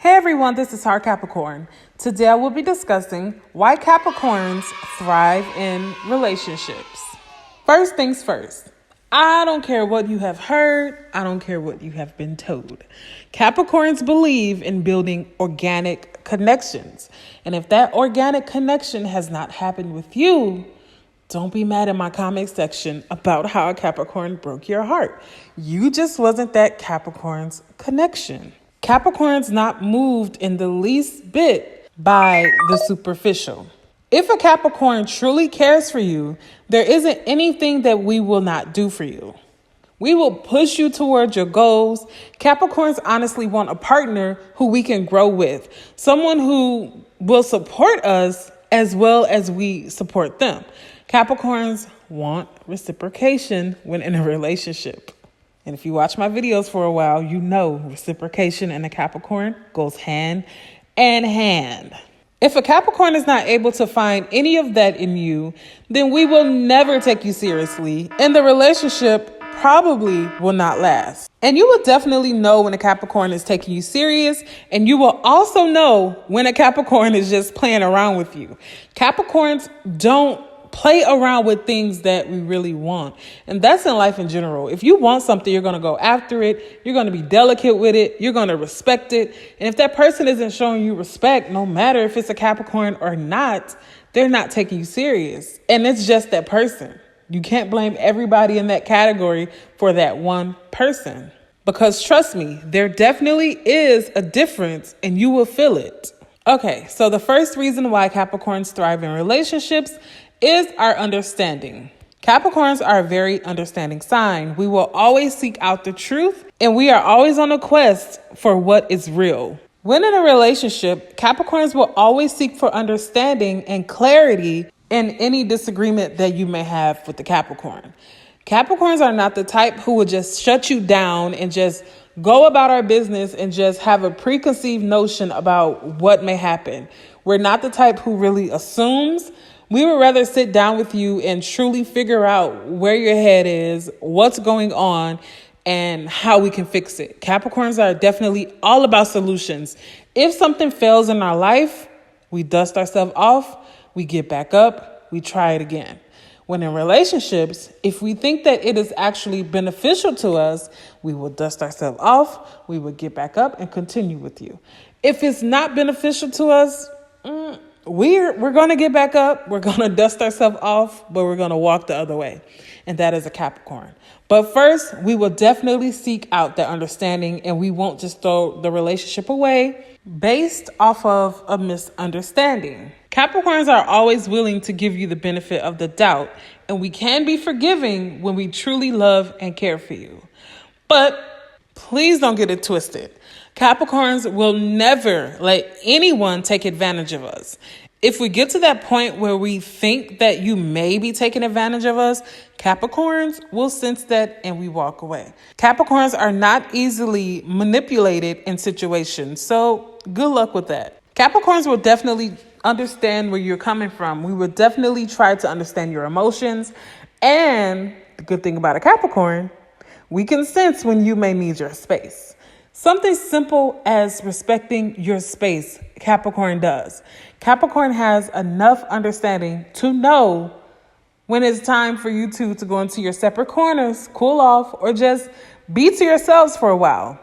Hey everyone, this is our Capricorn. Today I will be discussing why Capricorns thrive in relationships. First things first, I don't care what you have heard. I don't care what you have been told. Capricorns believe in building organic connections. And if that organic connection has not happened with you, don't be mad in my comment section about how a Capricorn broke your heart. You just wasn't that Capricorn's connection. Capricorn's not moved in the least bit by the superficial. If a Capricorn truly cares for you, there isn't anything that we will not do for you. We will push you towards your goals. Capricorns honestly want a partner who we can grow with, someone who will support us as well as we support them. Capricorns want reciprocation when in a relationship. And if you watch my videos for a while, you know reciprocation and a Capricorn goes hand in hand. If a Capricorn is not able to find any of that in you, then we will never take you seriously, and the relationship probably will not last. And you will definitely know when a Capricorn is taking you serious, and you will also know when a Capricorn is just playing around with you. Capricorns don't play around with things that we really want. And that's in life in general. If you want something, you're going to go after it. You're going to be delicate with it. You're going to respect it. And if that person isn't showing you respect, no matter if it's a Capricorn or not, they're not taking you serious. And it's just that person. You can't blame everybody in that category for that one person. Because trust me, there definitely is a difference and you will feel it. Okay, so the first reason why Capricorns thrive in relationships is our understanding. Capricorns are a very understanding sign. We will always seek out the truth, and we are always on a quest for what is real. When in a relationship, Capricorns will always seek for understanding and clarity in any disagreement that you may have with the Capricorn. Capricorns are not the type who will just shut you down and just go about our business and just have a preconceived notion about what may happen. We're not the type who really assumes. We would rather sit down with you and truly figure out where your head is, what's going on, and how we can fix it. Capricorns are definitely all about solutions. If something fails in our life, we dust ourselves off, we get back up, we try it again. When in relationships, if we think that it is actually beneficial to us, we will dust ourselves off, we will get back up and continue with you. If it's not beneficial to us, we're going to get back up. We're going to dust ourselves off, but we're going to walk the other way. And that is a Capricorn. But first, we will definitely seek out that understanding, and we won't just throw the relationship away based off of a misunderstanding. Capricorns are always willing to give you the benefit of the doubt, and we can be forgiving when we truly love and care for you. But please don't get it twisted. Capricorns will never let anyone take advantage of us. If we get to that point where we think that you may be taking advantage of us, Capricorns will sense that and we walk away. Capricorns are not easily manipulated in situations, so good luck with that. Capricorns will definitely understand where you're coming from. We will definitely try to understand your emotions. And the good thing about a Capricorn, we can sense when you may need your space. Something simple as respecting your space, Capricorn does. Capricorn has enough understanding to know when it's time for you two to go into your separate corners, cool off, or just be to yourselves for a while.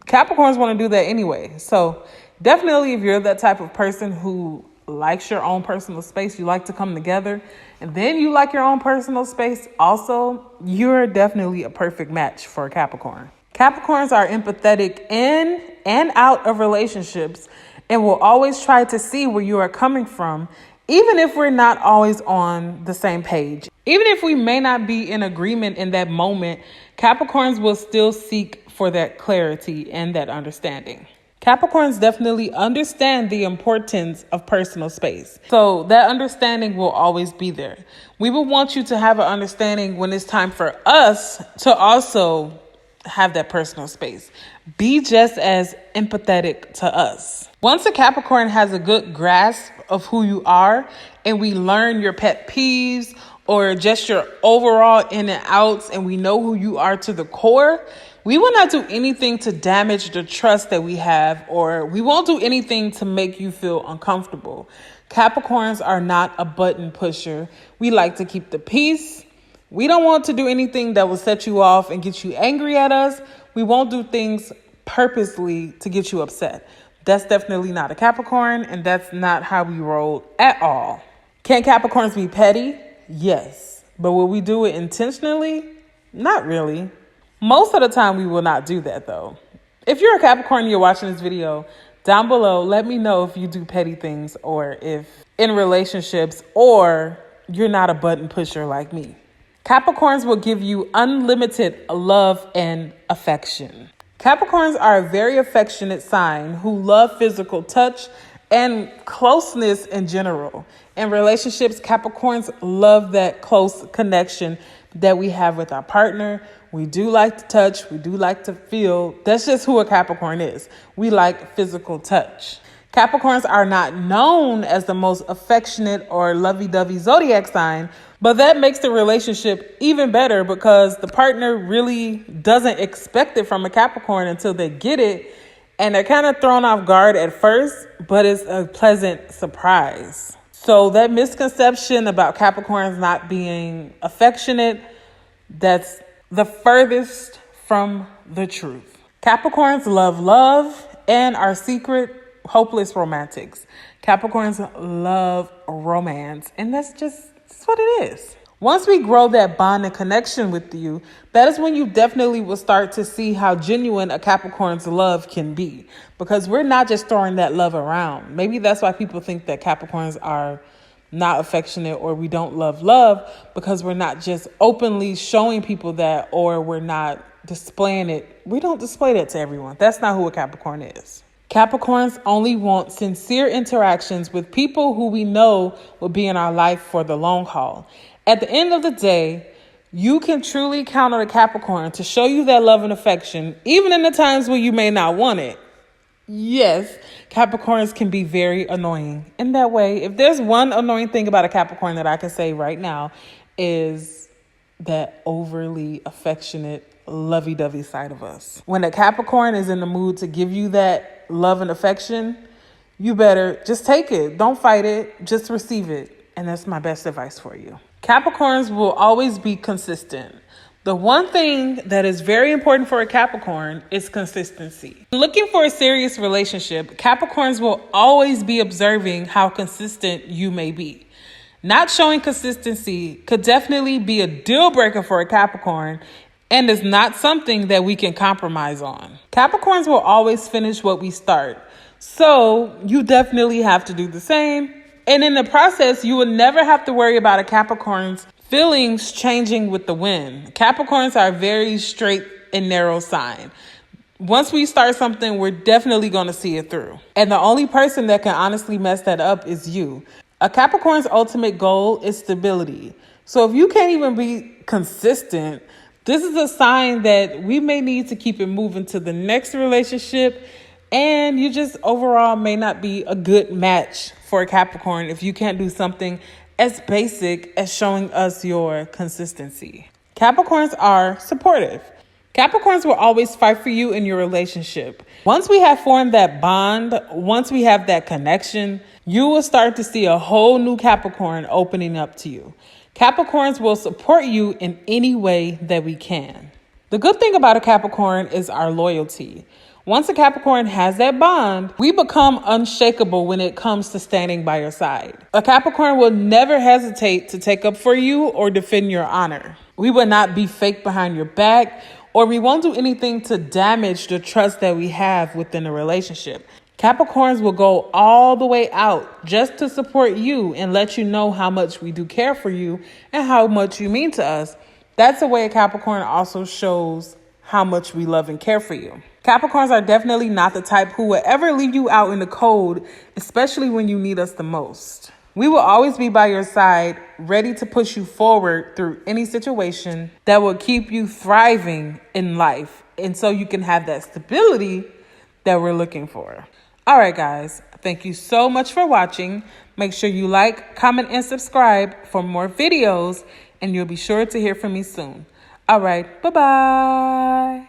Capricorns want to do that anyway. So definitely if you're that type of person who likes your own personal space, you like to come together, and then you like your own personal space also, you're definitely a perfect match for a Capricorn. Capricorns are empathetic in and out of relationships and will always try to see where you are coming from, even if we're not always on the same page. Even if we may not be in agreement in that moment, Capricorns will still seek for that clarity and that understanding. Capricorns definitely understand the importance of personal space. So that understanding will always be there. We will want you to have an understanding when it's time for us to also have that personal space. Be just as empathetic to us. Once a Capricorn has a good grasp of who you are and we learn your pet peeves or just your overall in and outs and we know who you are to the core, We will not do anything to damage the trust that we have, or we won't do anything to make you feel uncomfortable. Capricorns are not a button pusher. We like to keep the peace. We don't want to do anything that will set you off and get you angry at us. We won't do things purposely to get you upset. That's definitely not a Capricorn, and that's not how we roll at all. Can Capricorns be petty? Yes. But will we do it intentionally? Not really. Most of the time, we will not do that, though. If you're a Capricorn and you're watching this video, down below, let me know if you do petty things, or if in relationships, or you're not a button pusher like me. Capricorns will give you unlimited love and affection. Capricorns are a very affectionate sign who love physical touch and closeness in general. In relationships, Capricorns love that close connection that we have with our partner. We do like to touch. We do like to feel. That's just who a Capricorn is. We like physical touch. Capricorns are not known as the most affectionate or lovey-dovey zodiac sign, but that makes the relationship even better because the partner really doesn't expect it from a Capricorn until they get it. And they're kind of thrown off guard at first, but it's a pleasant surprise. So that misconception about Capricorns not being affectionate, that's the furthest from the truth. Capricorns love love and are secret, hopeless romantics. Capricorns love romance, and that's what it is. Once we grow that bond and connection with you, that is when you definitely will start to see how genuine a Capricorn's love can be. Because we're not just throwing that love around. Maybe that's why people think that Capricorns are not affectionate or we don't love, because we're not just openly showing people that, or we're not displaying it. We don't display that to everyone. That's not who a Capricorn is. Capricorns only want sincere interactions with people who we know will be in our life for the long haul. At the end of the day, you can truly count on a Capricorn to show you that love and affection, even in the times where you may not want it. Yes, Capricorns can be very annoying. In that way, if there's one annoying thing about a Capricorn that I can say right now, is that overly affectionate, lovey-dovey side of us. When a Capricorn is in the mood to give you that love and affection, you better just take it. Don't fight it. Just receive it. And that's my best advice for you. Capricorns will always be consistent. The one thing that is very important for a Capricorn is consistency. Looking for a serious relationship, Capricorns will always be observing how consistent you may be. Not showing consistency could definitely be a deal breaker for a Capricorn, and is not something that we can compromise on. Capricorns will always finish what we start. So you definitely have to do the same. And in the process, you will never have to worry about a Capricorn's feelings changing with the wind. Capricorns are a very straight and narrow sign. Once we start something, we're definitely going to see it through. And the only person that can honestly mess that up is you. A Capricorn's ultimate goal is stability. So if you can't even be consistent, this is a sign that we may need to keep it moving to the next relationship. And you just overall may not be a good match for a Capricorn if you can't do something as basic as showing us your consistency. Capricorns are supportive. Capricorns will always fight for you in your relationship. Once we have formed that bond, once we have that connection, you will start to see a whole new Capricorn opening up to you. Capricorns will support you in any way that we can. The good thing about a Capricorn is our loyalty. Once a Capricorn has that bond, we become unshakable when it comes to standing by your side. A Capricorn will never hesitate to take up for you or defend your honor. We will not be fake behind your back, or we won't do anything to damage the trust that we have within a relationship. Capricorns will go all the way out just to support you and let you know how much we do care for you and how much you mean to us. That's the way a Capricorn also shows how much we love and care for you. Capricorns are definitely not the type who will ever leave you out in the cold, especially when you need us the most. We will always be by your side, ready to push you forward through any situation that will keep you thriving in life. And so you can have that stability that we're looking for. All right, guys, thank you so much for watching. Make sure you like, comment, and subscribe for more videos, and you'll be sure to hear from me soon. All right, bye-bye.